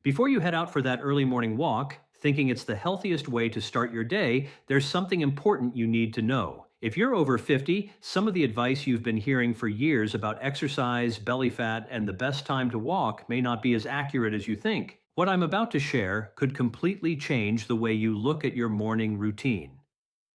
Before you head out for that early morning walk, thinking it's the healthiest way to start your day, there's something important you need to know. If you're over 50, some of the advice you've been hearing for years about exercise, belly fat, and the best time to walk may not be as accurate as you think. What I'm about to share could completely change the way you look at your morning routine.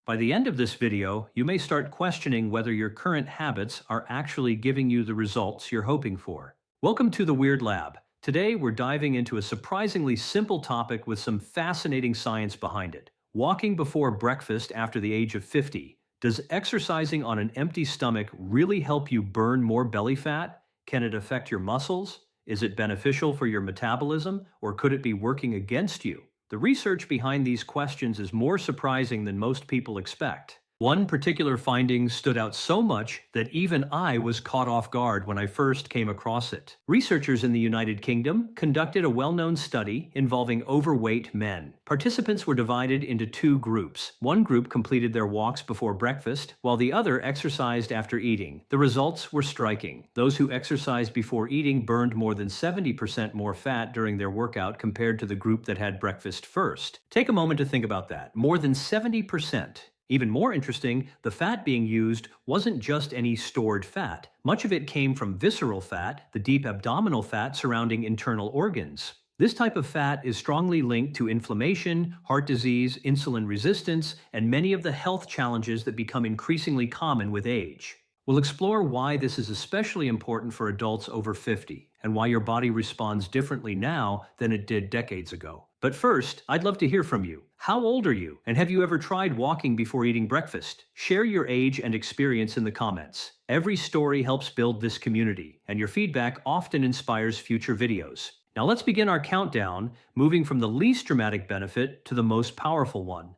By the end of this video, you may start questioning whether your current habits are actually giving you the results you're hoping for. Welcome to the Weird Lab. Today, we're diving into a surprisingly simple topic with some fascinating science behind it. Walking before breakfast after the age of 50. Does exercising on an empty stomach really help you burn more belly fat? Can it affect your muscles? Is it beneficial for your metabolism, or could it be working against you? The research behind these questions is more surprising than most people expect. One particular finding stood out so much that even I was caught off guard when I first came across it. Researchers in the United Kingdom conducted a well-known study involving overweight men. Participants were divided into two groups. One group completed their walks before breakfast, while the other exercised after eating. The results were striking. Those who exercised before eating burned more than 70% more fat during their workout compared to the group that had breakfast first. Take a moment to think about that. More than 70%. Even more interesting, the fat being used wasn't just any stored fat. Much of it came from visceral fat, the deep abdominal fat surrounding internal organs. This type of fat is strongly linked to inflammation, heart disease, insulin resistance, and many of the health challenges that become increasingly common with age. We'll explore why this is especially important for adults over 50, and why your body responds differently now than it did decades ago. But first, I'd love to hear from you. How old are you? And have you ever tried walking before eating breakfast? Share your age and experience in the comments. Every story helps build this community, and your feedback often inspires future videos. Now let's begin our countdown, moving from the least dramatic benefit to the most powerful one.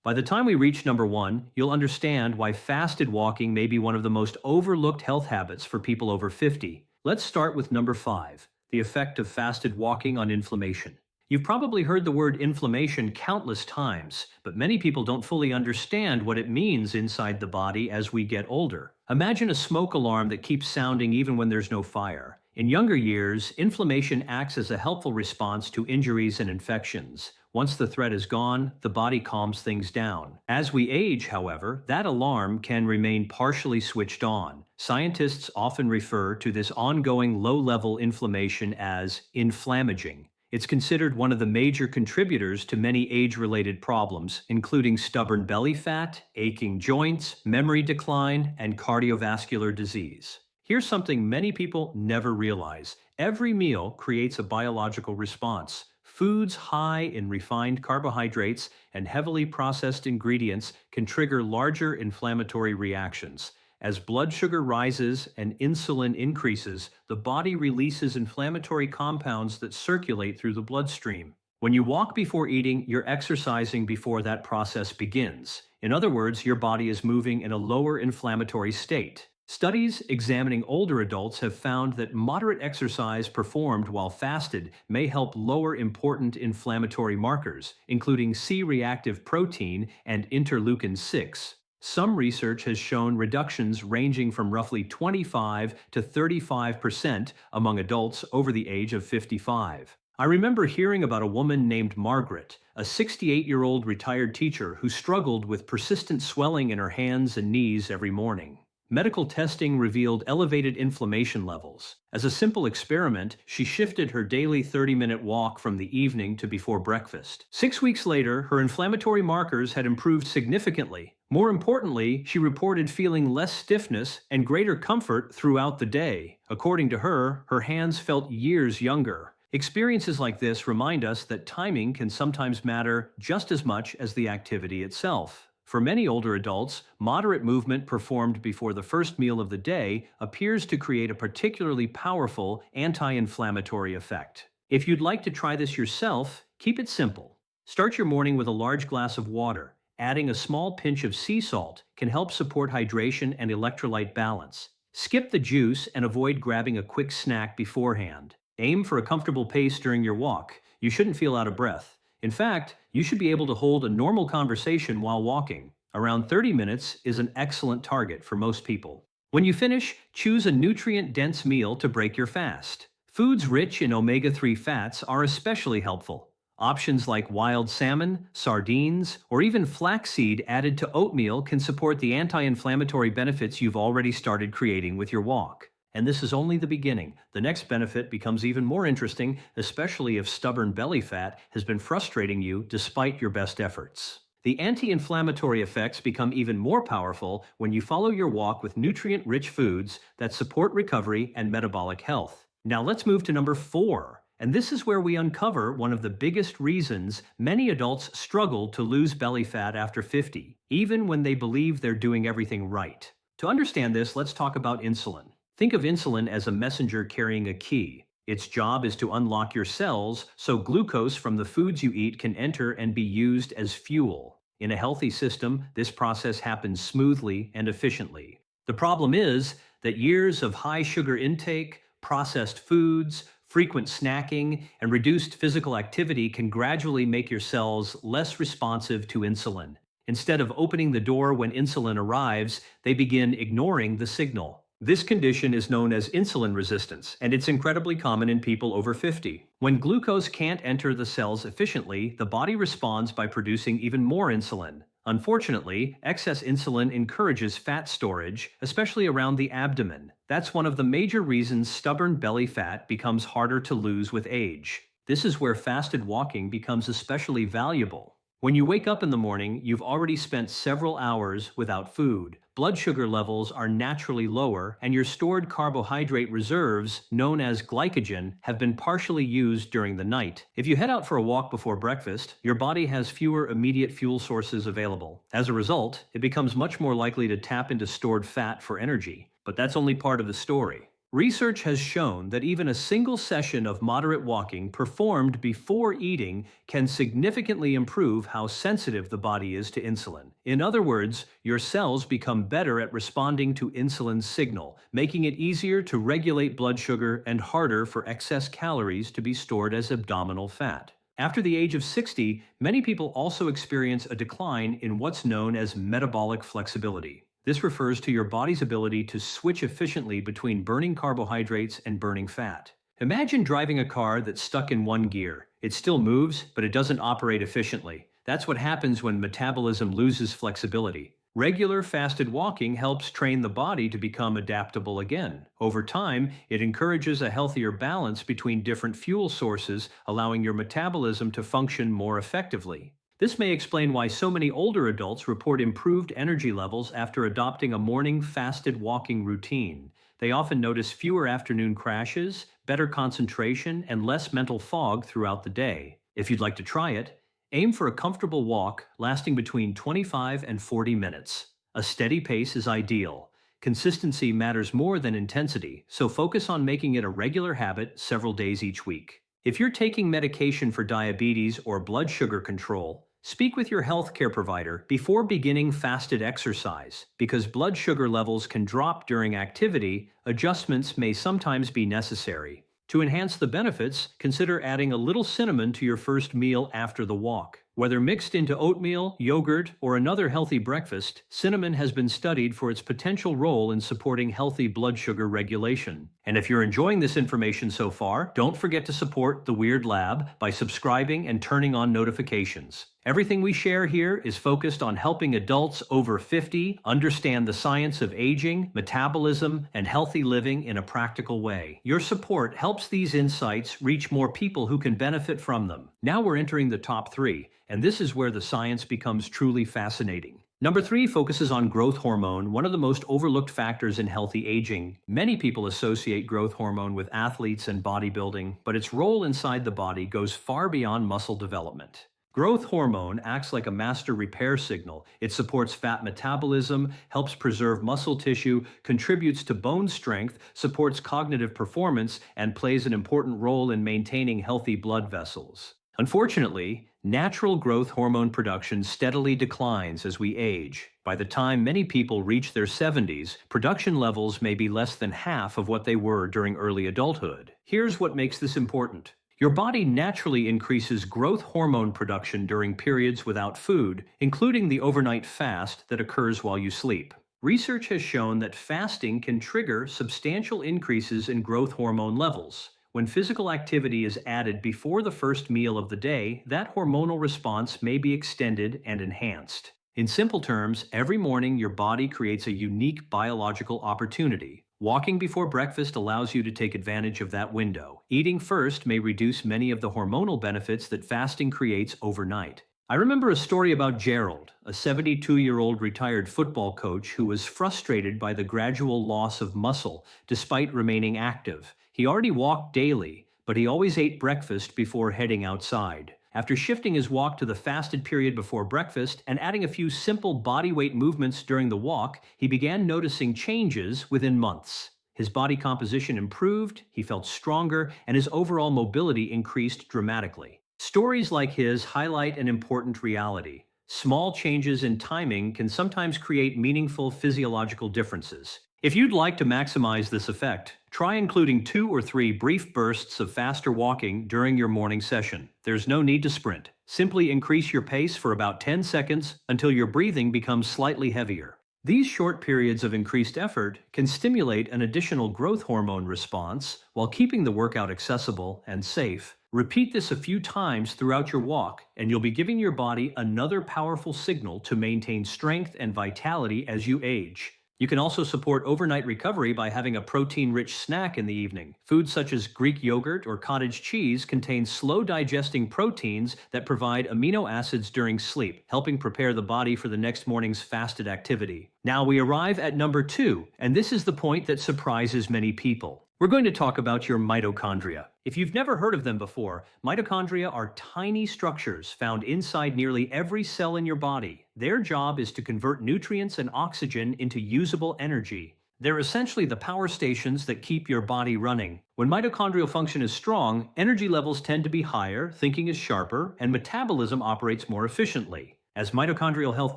By the time we reach number 1, you'll understand why fasted walking may be one of the most overlooked health habits for people over 50. Let's start with number 5, the effect of fasted walking on inflammation. You've probably heard the word inflammation countless times, but many people don't fully understand what it means inside the body as we get older. Imagine a smoke alarm that keeps sounding even when there's no fire. In younger years, inflammation acts as a helpful response to injuries and infections. Once the threat is gone, the body calms things down. As we age, however, that alarm can remain partially switched on. Scientists often refer to this ongoing low-level inflammation as inflammaging. It's considered one of the major contributors to many age-related problems, including stubborn belly fat, aching joints, memory decline, and cardiovascular disease. Here's something many people never realize. Every meal creates a biological response. Foods high in refined carbohydrates and heavily processed ingredients can trigger larger inflammatory reactions. As blood sugar rises and insulin increases, the body releases inflammatory compounds that circulate through the bloodstream. When you walk before eating, you're exercising before that process begins. In other words, your body is moving in a lower inflammatory state. Studies examining older adults have found that moderate exercise performed while fasted may help lower important inflammatory markers, including C-reactive protein and interleukin-6. Some research has shown reductions ranging from roughly 25 to 35% among adults over the age of 55. I remember hearing about a woman named Margaret, a 68-year-old retired teacher who struggled with persistent swelling in her hands and knees every morning. Medical testing revealed elevated inflammation levels. As a simple experiment, she shifted her daily 30-minute walk from the evening to before breakfast. 6 weeks later, her inflammatory markers had improved significantly. More importantly, she reported feeling less stiffness and greater comfort throughout the day. According to her, her hands felt years younger. Experiences like this remind us that timing can sometimes matter just as much as the activity itself. For many older adults, moderate movement performed before the first meal of the day appears to create a particularly powerful anti-inflammatory effect. If you'd like to try this yourself, keep it simple. Start your morning with a large glass of water. Adding a small pinch of sea salt can help support hydration and electrolyte balance. Skip the juice and avoid grabbing a quick snack beforehand. Aim for a comfortable pace during your walk. You shouldn't feel out of breath. In fact, you should be able to hold a normal conversation while walking. Around 30 minutes is an excellent target for most people. When you finish, choose a nutrient-dense meal to break your fast. Foods rich in omega-3 fats are especially helpful. Options like wild salmon, sardines, or even flaxseed added to oatmeal can support the anti-inflammatory benefits you've already started creating with your walk. And this is only the beginning. The next benefit becomes even more interesting, especially if stubborn belly fat has been frustrating you despite your best efforts. The anti-inflammatory effects become even more powerful when you follow your walk with nutrient-rich foods that support recovery and metabolic health. Now let's move to number 4. And this is where we uncover one of the biggest reasons many adults struggle to lose belly fat after 50, even when they believe they're doing everything right. To understand this, let's talk about insulin. Think of insulin as a messenger carrying a key. Its job is to unlock your cells so glucose from the foods you eat can enter and be used as fuel. In a healthy system, this process happens smoothly and efficiently. The problem is that years of high sugar intake, processed foods, frequent snacking, and reduced physical activity can gradually make your cells less responsive to insulin. Instead of opening the door when insulin arrives, they begin ignoring the signal. This condition is known as insulin resistance, and it's incredibly common in people over 50. When glucose can't enter the cells efficiently, the body responds by producing even more insulin. Unfortunately, excess insulin encourages fat storage, especially around the abdomen. That's one of the major reasons stubborn belly fat becomes harder to lose with age. This is where fasted walking becomes especially valuable. When you wake up in the morning, you've already spent several hours without food. Blood sugar levels are naturally lower, and your stored carbohydrate reserves, known as glycogen, have been partially used during the night. If you head out for a walk before breakfast, your body has fewer immediate fuel sources available. As a result, it becomes much more likely to tap into stored fat for energy. But that's only part of the story. Research has shown that even a single session of moderate walking performed before eating can significantly improve how sensitive the body is to insulin. In other words, your cells become better at responding to insulin's signal, making it easier to regulate blood sugar and harder for excess calories to be stored as abdominal fat. After the age of 60, many people also experience a decline in what's known as metabolic flexibility. This refers to your body's ability to switch efficiently between burning carbohydrates and burning fat. Imagine driving a car that's stuck in one gear. It still moves, but it doesn't operate efficiently. That's what happens when metabolism loses flexibility. Regular fasted walking helps train the body to become adaptable again. Over time, it encourages a healthier balance between different fuel sources, allowing your metabolism to function more effectively. This may explain why so many older adults report improved energy levels after adopting a morning fasted walking routine. They often notice fewer afternoon crashes, better concentration, and less mental fog throughout the day. If you'd like to try it, aim for a comfortable walk lasting between 25 and 40 minutes. A steady pace is ideal. Consistency matters more than intensity, so focus on making it a regular habit several days each week. If you're taking medication for diabetes or blood sugar control, speak with your healthcare provider before beginning fasted exercise. Because blood sugar levels can drop during activity, adjustments may sometimes be necessary. To enhance the benefits, consider adding a little cinnamon to your first meal after the walk. Whether mixed into oatmeal, yogurt, or another healthy breakfast, cinnamon has been studied for its potential role in supporting healthy blood sugar regulation. And if you're enjoying this information so far, don't forget to support The Weird Lab by subscribing and turning on notifications. Everything we share here is focused on helping adults over 50 understand the science of aging, metabolism, and healthy living in a practical way. Your support helps these insights reach more people who can benefit from them. Now we're entering the top 3, and this is where the science becomes truly fascinating. Number 3 focuses on growth hormone, one of the most overlooked factors in healthy aging. Many people associate growth hormone with athletes and bodybuilding, but its role inside the body goes far beyond muscle development. Growth hormone acts like a master repair signal. It supports fat metabolism, helps preserve muscle tissue, contributes to bone strength, supports cognitive performance, and plays an important role in maintaining healthy blood vessels. Unfortunately, natural growth hormone production steadily declines as we age. By the time many people reach their 70s, production levels may be less than half of what they were during early adulthood. Here's what makes this important. Your body naturally increases growth hormone production during periods without food, including the overnight fast that occurs while you sleep. Research has shown that fasting can trigger substantial increases in growth hormone levels. When physical activity is added before the first meal of the day, that hormonal response may be extended and enhanced. In simple terms, every morning your body creates a unique biological opportunity. Walking before breakfast allows you to take advantage of that window. Eating first may reduce many of the hormonal benefits that fasting creates overnight. I remember a story about Gerald, a 72-year-old retired football coach who was frustrated by the gradual loss of muscle despite remaining active. He already walked daily, but he always ate breakfast before heading outside. After shifting his walk to the fasted period before breakfast and adding a few simple body weight movements during the walk, he began noticing changes within months. His body composition improved, he felt stronger, and his overall mobility increased dramatically. Stories like his highlight an important reality. Small changes in timing can sometimes create meaningful physiological differences. If you'd like to maximize this effect, try including 2 or 3 brief bursts of faster walking during your morning session. There's no need to sprint. Simply increase your pace for about 10 seconds until your breathing becomes slightly heavier. These short periods of increased effort can stimulate an additional growth hormone response while keeping the workout accessible and safe. Repeat this a few times throughout your walk, and you'll be giving your body another powerful signal to maintain strength and vitality as you age. You can also support overnight recovery by having a protein-rich snack in the evening. Foods such as Greek yogurt or cottage cheese contain slow-digesting proteins that provide amino acids during sleep, helping prepare the body for the next morning's fasted activity. Now we arrive at number 2, and this is the point that surprises many people. We're going to talk about your mitochondria. If you've never heard of them before, mitochondria are tiny structures found inside nearly every cell in your body. Their job is to convert nutrients and oxygen into usable energy. They're essentially the power stations that keep your body running. When mitochondrial function is strong, energy levels tend to be higher, thinking is sharper, and metabolism operates more efficiently. As mitochondrial health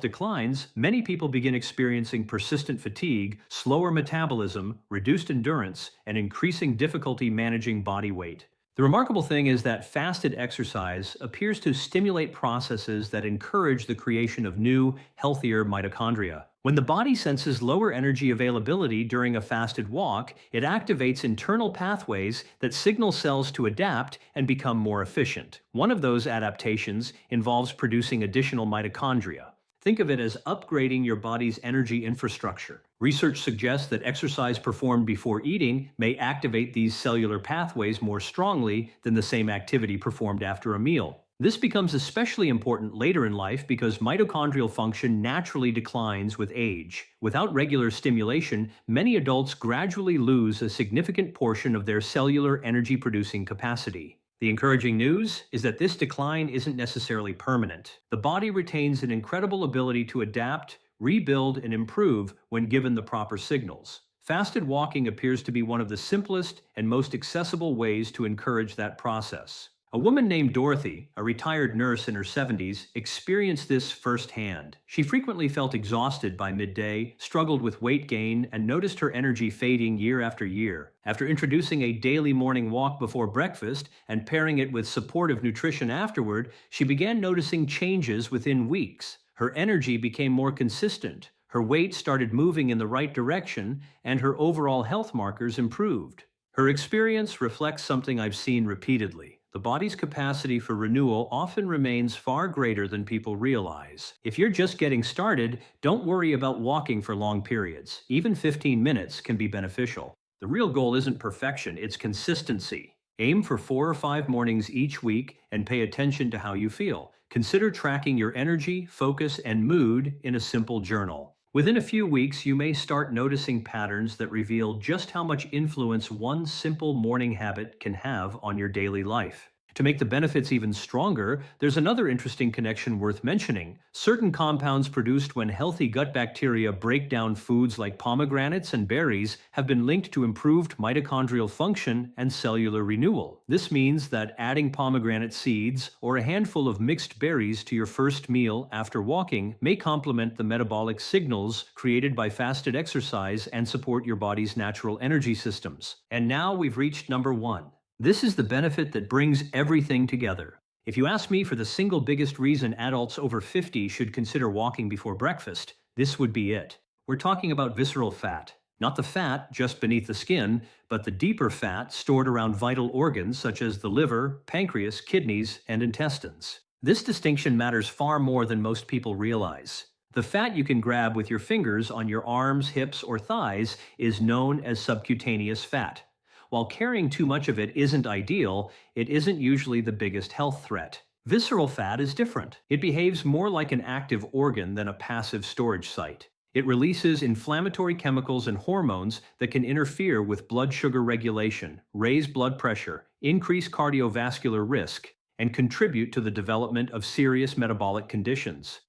declines, many people begin experiencing persistent fatigue, slower metabolism, reduced endurance, and increasing difficulty managing body weight. The remarkable thing is that fasted exercise appears to stimulate processes that encourage the creation of new, healthier mitochondria. When the body senses lower energy availability during a fasted walk, it activates internal pathways that signal cells to adapt and become more efficient. One of those adaptations involves producing additional mitochondria. Think of it as upgrading your body's energy infrastructure. Research suggests that exercise performed before eating may activate these cellular pathways more strongly than the same activity performed after a meal. This becomes especially important later in life because mitochondrial function naturally declines with age. Without regular stimulation, many adults gradually lose a significant portion of their cellular energy-producing capacity. The encouraging news is that this decline isn't necessarily permanent. The body retains an incredible ability to adapt, rebuild, and improve when given the proper signals. Fasted walking appears to be one of the simplest and most accessible ways to encourage that process. A woman named Dorothy, a retired nurse in her 70s, experienced this firsthand. She frequently felt exhausted by midday, struggled with weight gain, and noticed her energy fading year after year. After introducing a daily morning walk before breakfast and pairing it with supportive nutrition afterward, she began noticing changes within weeks. Her energy became more consistent, her weight started moving in the right direction, and her overall health markers improved. Her experience reflects something I've seen repeatedly. The body's capacity for renewal often remains far greater than people realize. If you're just getting started, don't worry about walking for long periods. Even 15 minutes can be beneficial. The real goal isn't perfection, it's consistency. Aim for 4 or 5 mornings each week and pay attention to how you feel. Consider tracking your energy, focus, and mood in a simple journal. Within a few weeks, you may start noticing patterns that reveal just how much influence one simple morning habit can have on your daily life. To make the benefits even stronger, there's another interesting connection worth mentioning. Certain compounds produced when healthy gut bacteria break down foods like pomegranates and berries have been linked to improved mitochondrial function and cellular renewal. This means that adding pomegranate seeds or a handful of mixed berries to your first meal after walking may complement the metabolic signals created by fasted exercise and support your body's natural energy systems. And now we've reached number 1. This is the benefit that brings everything together. If you ask me for the single biggest reason adults over 50 should consider walking before breakfast, this would be it. We're talking about visceral fat. Not the fat just beneath the skin, but the deeper fat stored around vital organs such as the liver, pancreas, kidneys, and intestines. This distinction matters far more than most people realize. The fat you can grab with your fingers on your arms, hips, or thighs is known as subcutaneous fat. While carrying too much of it isn't ideal, it isn't usually the biggest health threat. Visceral fat is different. It behaves more like an active organ than a passive storage site. It releases inflammatory chemicals and hormones that can interfere with blood sugar regulation, raise blood pressure, increase cardiovascular risk, and contribute to the development of serious metabolic conditions.